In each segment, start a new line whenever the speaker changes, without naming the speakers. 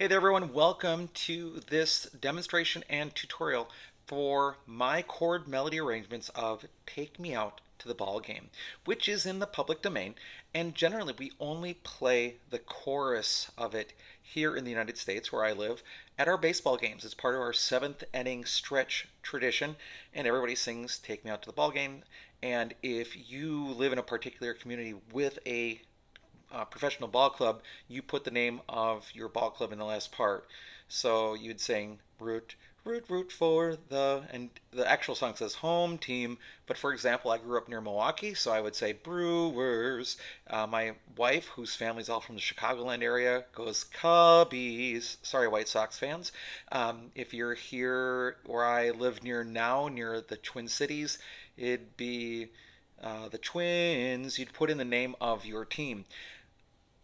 Hey there everyone, welcome to this demonstration and tutorial for my chord melody arrangements of Take Me Out to the Ball Game, which is in the public domain, and generally we only play the chorus of it here in the United States where I live at our baseball games. It's part of our seventh inning stretch tradition, and everybody sings Take Me Out to the Ball Game. And if you live in a particular community with a professional ball club, you put the name of your ball club in the last part. So you'd sing root, root, root for the, and the actual song says home team. But for example, I grew up near Milwaukee, so I would say Brewers. My wife, whose family's all from the Chicagoland area, goes Cubbies. Sorry, White Sox fans. If you're here where I live near now, near the Twin Cities, it'd be the Twins. You'd put in the name of your team.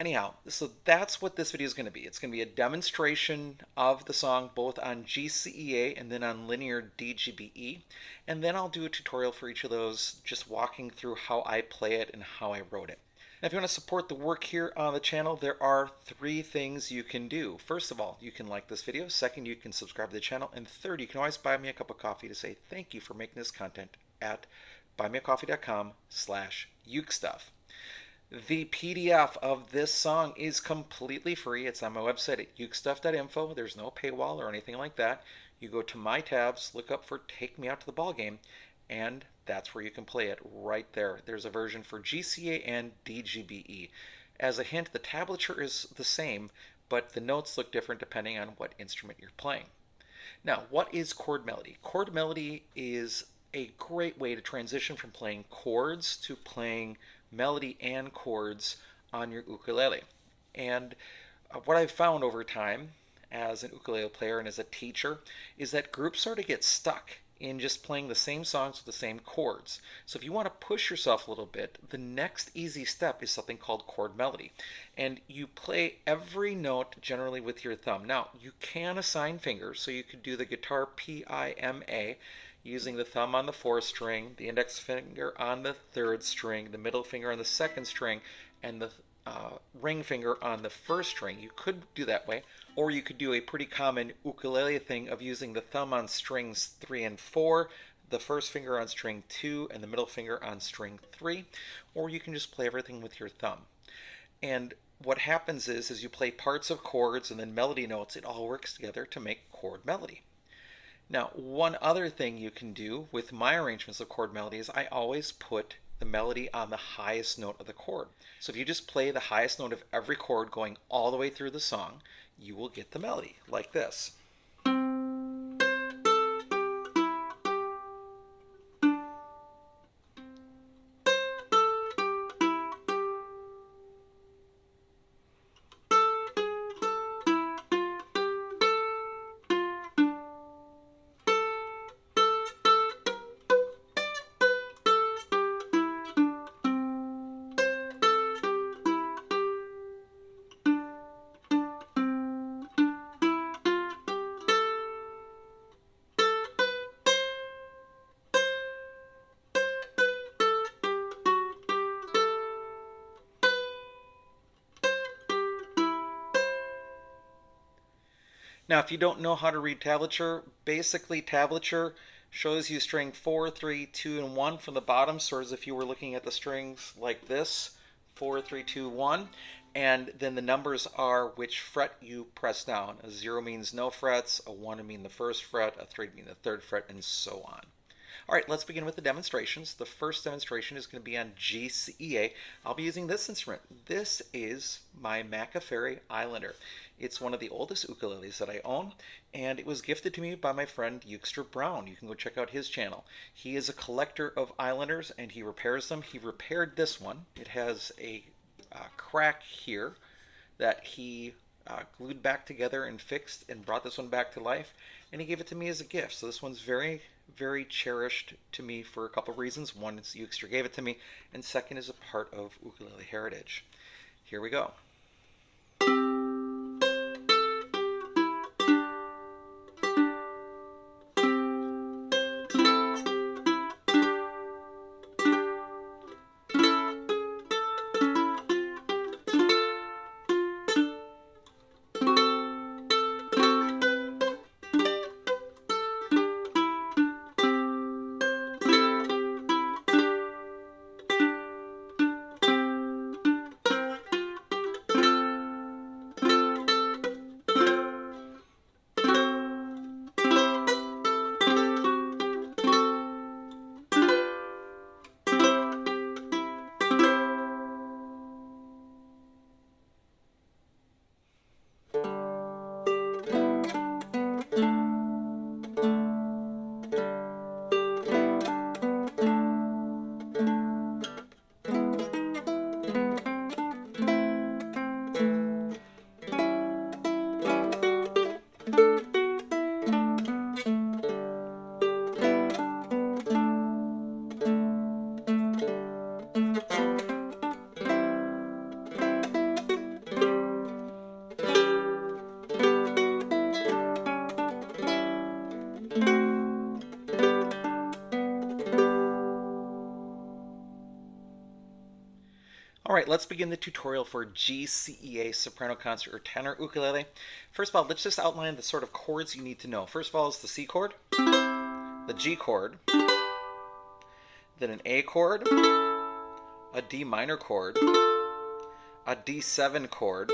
Anyhow, so that's what this video is going to be. It's going to be a demonstration of the song both on GCEA and then on linear DGBE. And then I'll do a tutorial for each of those, just walking through how I play it and how I wrote it. Now, if you want to support the work here on the channel, there are three things you can do. First of all, you can like this video. Second, you can subscribe to the channel. And third, you can always buy me a cup of coffee to say thank you for making this content at buymeacoffee.com/ukestuff. The PDF of this song is completely free. It's on my website at ukestuff.info. There's no paywall or anything like that. You go to my tabs, look up for Take Me Out to the Ball Game, and that's where you can play it right there. There's a version for GCA and DGBE. As a hint, the tablature is the same, but the notes look different depending on what instrument you're playing. Now, what is chord melody? Chord melody is a great way to transition from playing chords to playing melody and chords on your ukulele. And what I've found over time as an ukulele player and as a teacher is that groups sort of get stuck in just playing the same songs with the same chords. So if you want to push yourself a little bit, the next easy step is something called chord melody. And you play every note generally with your thumb. Now, you can assign fingers, so you could do the guitar PIMA using the thumb on the fourth string, the index finger on the third string, the middle finger on the second string, and the ring finger on the first string. You could do that way, or you could do a pretty common ukulele thing of using the thumb on strings 3 and 4, the first finger on string 2, and the middle finger on string 3, or you can just play everything with your thumb. And what happens is, as you play parts of chords and then melody notes, it all works together to make chord melody. Now, one other thing you can do with my arrangements of chord melody is I always put the melody on the highest note of the chord. So if you just play the highest note of every chord going all the way through the song, you will get the melody like this. Now, if you don't know how to read tablature, basically tablature shows you string 4, 3, 2, and 1 from the bottom, sort of as if you were looking at the strings like this, 4, 3, 2, 1. And then the numbers are which fret you press down. A 0 means no frets, a 1 would mean the first fret, a 3 would mean the third fret, and so on. All right, let's begin with the demonstrations. The first demonstration is going to be on GCEA. I'll be using this instrument. This is my Macaferry Islander. It's one of the oldest ukuleles that I own, and it was gifted to me by my friend Ukester Brown. You can go check out his channel. He is a collector of Islanders, and he repairs them. He repaired this one. It has a crack here that he glued back together and fixed and brought this one back to life, and he gave it to me as a gift. So this one's very, very cherished to me for a couple of reasons. One is Ukester gave it to me, and second is a part of ukulele heritage. Here we go. All right, let's begin the tutorial for GCEA soprano concert or tenor ukulele. First of all, let's just outline the sort of chords you need to know. First of all is the C chord, the G chord, then an A chord, a D minor chord, a D7 chord,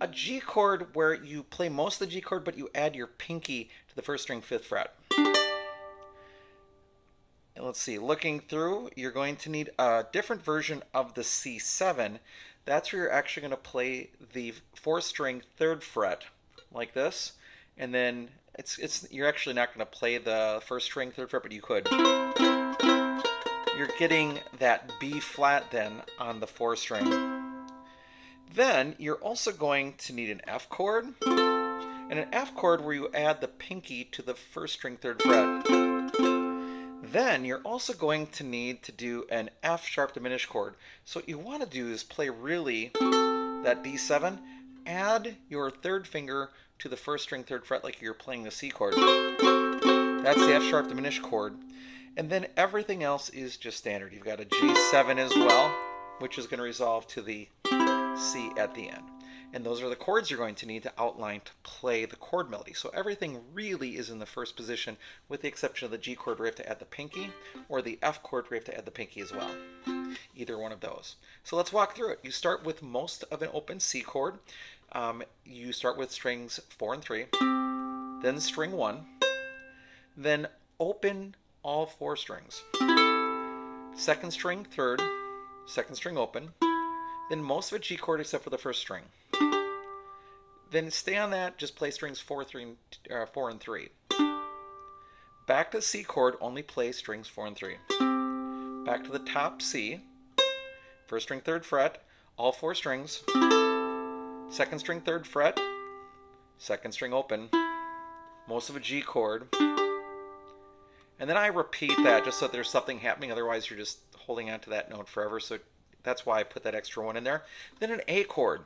a G chord where you play most of the G chord but you add your pinky to the first string 5th fret. And let's see, looking through, you're going to need a different version of the C7. That's where you're actually going to play the 4th string 3rd fret like this, and then you're actually not going to play the 1st string 3rd fret, but you could. You're getting that B flat then on the 4th string. Then you're also going to need an F chord, and an F chord where you add the pinky to the 1st string 3rd fret. Then you're also going to need to do an F sharp diminished chord. So what you want to do is play really that D7, add your 3rd finger to the 1st string 3rd fret like you're playing the C chord. That's the F sharp diminished chord. And then everything else is just standard. You've got a G7 as well, which is going to resolve to the C at the end. And those are the chords you're going to need to outline to play the chord melody. So everything really is in the first position with the exception of the G chord where you have to add the pinky, or the F chord where you have to add the pinky as well. Either one of those. So let's walk through it. You start with most of an open C chord. You start with strings 4 and 3, then string 1, then open all 4 strings. 2nd string 3rd, 2nd string open, then most of a G chord except for the 1st string. Then stay on that, just play strings 4 and 3. Back to the C chord, only play strings 4 and 3. Back to the top C, 1st string 3rd fret, all 4 strings. 2nd string 3rd fret, 2nd string open, most of a G chord. And then I repeat that just so there's something happening, otherwise you're just holding on to that note forever. So that's why I put that extra one in there. Then an A chord.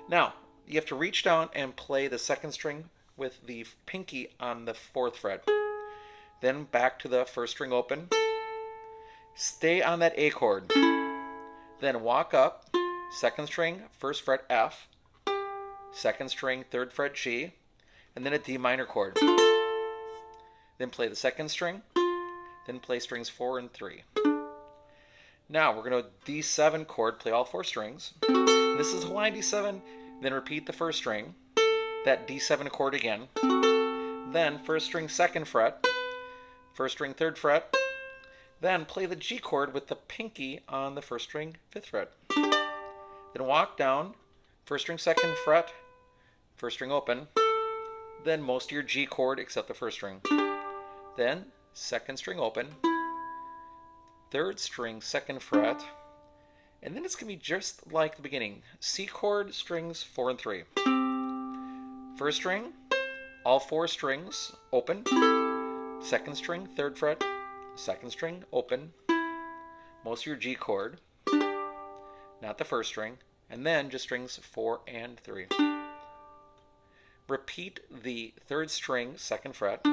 Now, you have to reach down and play the 2nd string with the pinky on the 4th fret. Then back to the 1st string open. Stay on that A chord. Then walk up, 2nd string, 1st fret F, 2nd string, 3rd fret G, and then a D minor chord. Then play the 2nd string, then play strings 4 and 3. Now we're going to D7 chord, play all 4 strings. This is Hawaiian D7, then repeat the 1st string, that D7 chord again. Then 1st string 2nd fret, 1st string 3rd fret. Then play the G chord with the pinky on the 1st string 5th fret. Then walk down, 1st string 2nd fret, 1st string open. Then most of your G chord except the 1st string. Then 2nd string open, 3rd string 2nd fret, and then it's going to be just like the beginning. C chord, strings 4 and 3. 1st string, all 4 strings open, 2nd string 3rd fret, 2nd string open, most of your G chord, not the 1st string, and then just strings 4 and 3. Repeat the 3rd string 2nd fret,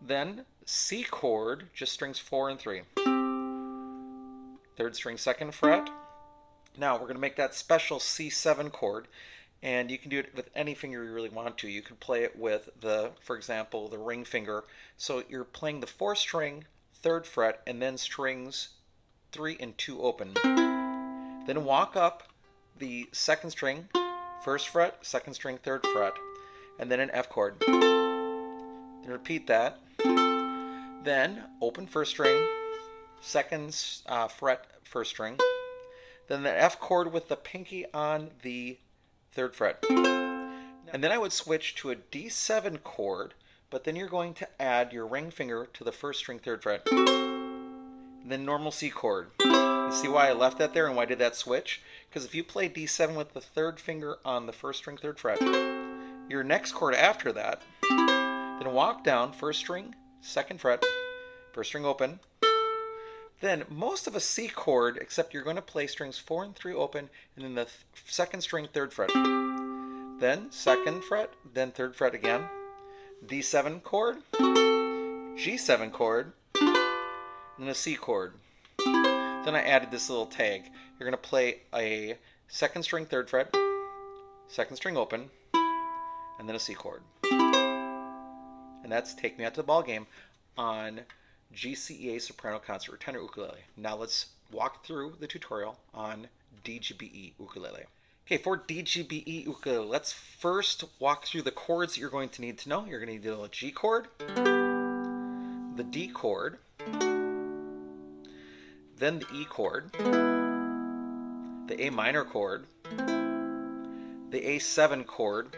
then C chord, just strings 4 and 3. 3rd string 2nd fret. Now we're going to make that special C7 chord, and you can do it with any finger you really want to. You could play it with for example, the ring finger. So you're playing the 4th string, 3rd fret, and then strings 3 and 2 open. Then walk up the 2nd string, 1st fret, 2nd string, 3rd fret, and then an F chord. Then repeat that. Then open 1st string, 2nd fret, 1st string. Then the F chord with the pinky on the 3rd fret. And then I would switch to a D7 chord, but then you're going to add your ring finger to the 1st string 3rd fret. And then normal C chord. You see why I left that there and why I did that switch? Because if you play D7 with the 3rd finger on the 1st string 3rd fret, your next chord after that, then walk down 1st string, 2nd fret, 1st string open. Then most of a C chord, except you're going to play strings 4 and 3 open, and then the 2nd string 3rd fret. Then 2nd fret, then 3rd fret again. D7 chord, G7 chord, and a C chord. Then I added this little tag. You're going to play a second string, third fret, second string open, and then a C chord. And that's Take Me Out to the Ball Game on GCEA soprano concert tenor ukulele. Now let's walk through the tutorial on DGBE ukulele. Okay, for DGBE ukulele, let's first walk through the chords that you're going to need to know. You're going to need the G chord, the D chord, then the E chord, the A minor chord, the A7 chord.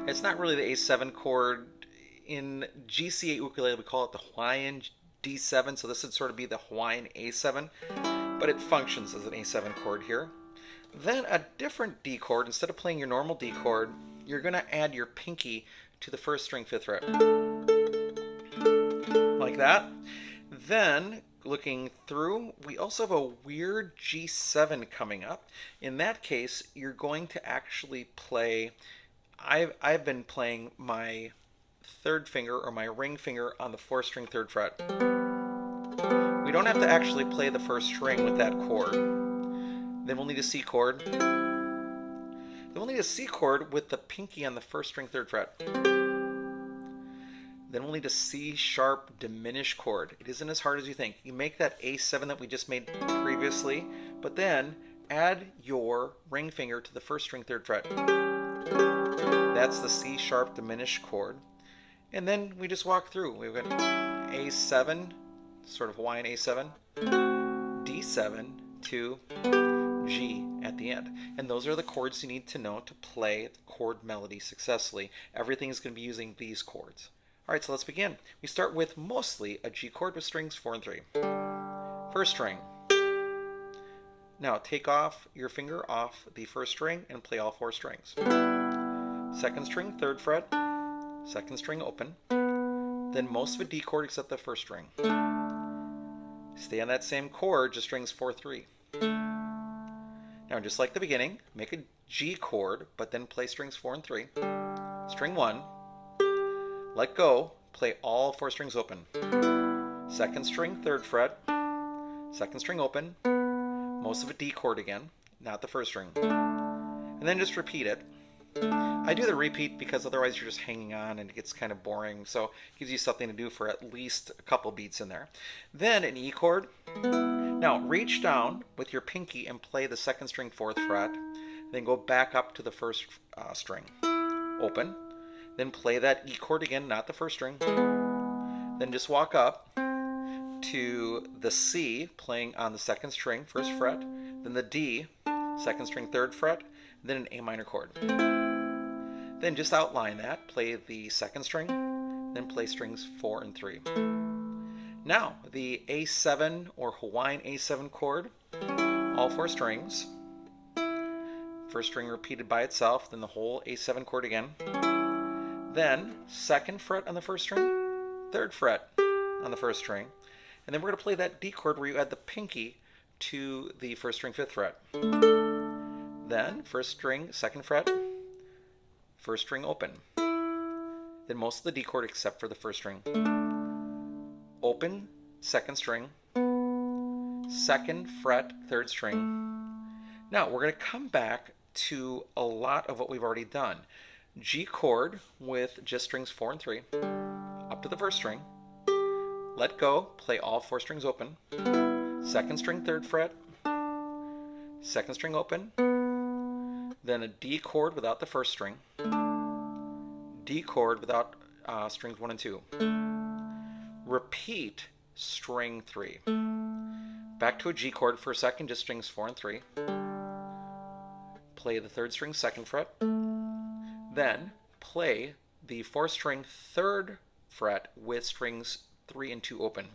It's not really the A7 chord. In GCEA ukulele, we call it the Hawaiian D7, so this would sort of be the Hawaiian A7, but it functions as an A7 chord here. Then a different D chord. Instead of playing your normal D chord, you're going to add your pinky to the first string, fifth fret, like that. Then, looking through, we also have a weird G7 coming up. In that case, you're going to actually play, I've been playing my third finger or my ring finger on the fourth string, third fret. We don't have to actually play the first string with that chord. Then we'll need a C chord. Then we'll need a C chord with the pinky on the first string, third fret. Then we'll need a C sharp diminished chord. It isn't as hard as you think. You make that A7 that we just made previously, but then add your ring finger to the first string, third fret. That's the C sharp diminished chord. And then we just walk through. We've got A7, sort of Hawaiian A7, D7 to G at the end. And those are the chords you need to know to play the chord melody successfully. Everything is going to be using these chords. All right, so let's begin. We start with mostly a G chord with strings 4 and 3. First string. Now take off your finger off the first string and play all 4 strings. Second string, third fret, second string open, then most of a D chord except the first string. Stay on that same chord, just strings 4, 3. Now just like the beginning, make a G chord, but then play strings 4 and 3. String 1, let go, play all 4 strings open. Second string, third fret, second string open, most of a D chord again, not the first string. And then just repeat it. I do the repeat because otherwise you're just hanging on and it gets kind of boring, so it gives you something to do for at least a couple beats in there. Then an E chord. Now reach down with your pinky and play the second string, fourth fret, then go back up to the first string. Open. Then play that E chord again, not the first string. Then just walk up to the C, playing on the second string, first fret, then the D, second string, third fret, then an A minor chord. Then just outline that, play the second string, then play strings 4 and 3. Now, the A7 or Hawaiian A7 chord, all 4 strings. First string repeated by itself, then the whole A7 chord again. Then second fret on the first string, third fret on the first string, and then we're going to play that D chord where you add the pinky to the first string, fifth fret. Then first string, second fret, first string open. Then most of the D chord except for the first string. Open, second string, second fret, third string. Now we're going to come back to a lot of what we've already done. G chord with just strings 4 and 3, up to the first string. Let go, play all 4 strings open. Second string, third fret, second string open, then a D chord without the first string, D chord without strings 1 and 2. Repeat string 3. Back to a G chord for a second, just strings 4 and 3. Play the third string, second fret. Then play the fourth string, third fret with strings 3 and 2 open.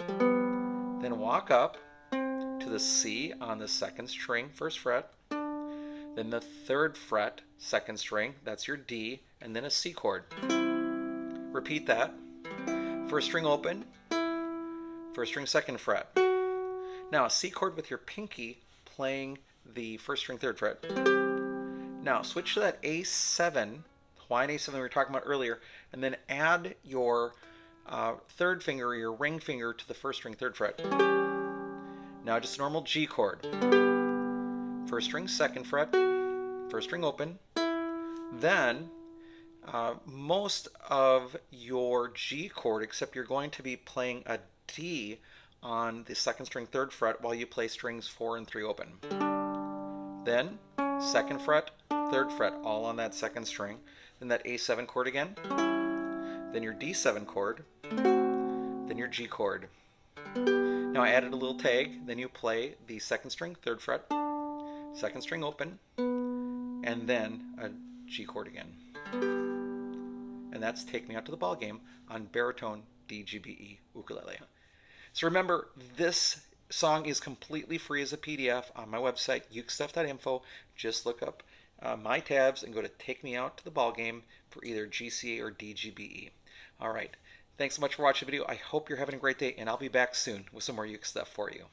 Then walk up to the C on the second string, first fret. Then the third fret, second string, that's your D, and then a C chord. Repeat that. First string open, first string, second fret. Now a C chord with your pinky playing the first string, third fret. Now switch to that A7, Hawaiian A7 we were talking about earlier, and then add your third finger, or your ring finger, to the first string, third fret. Now just a normal G chord. First string, second fret, first string open. Then most of your G chord, except you're going to be playing a D on the second string, third fret, while you play strings 4 and 3 open. Then second fret, third fret, all on that second string. Then that A7 chord again. Then your D7 chord. Then your G chord. Now I added a little tag. Then you play the second string, third fret, second string open, and then a G chord again. And that's Take Me Out to the Ball Game on baritone DGBE ukulele. So remember, this song is completely free as a PDF on my website, ukestuff.info. Just look up my tabs and go to Take Me Out to the Ball Game for either GCEA or DGBE. All right. Thanks so much for watching the video. I hope you're having a great day, and I'll be back soon with some more uke stuff for you.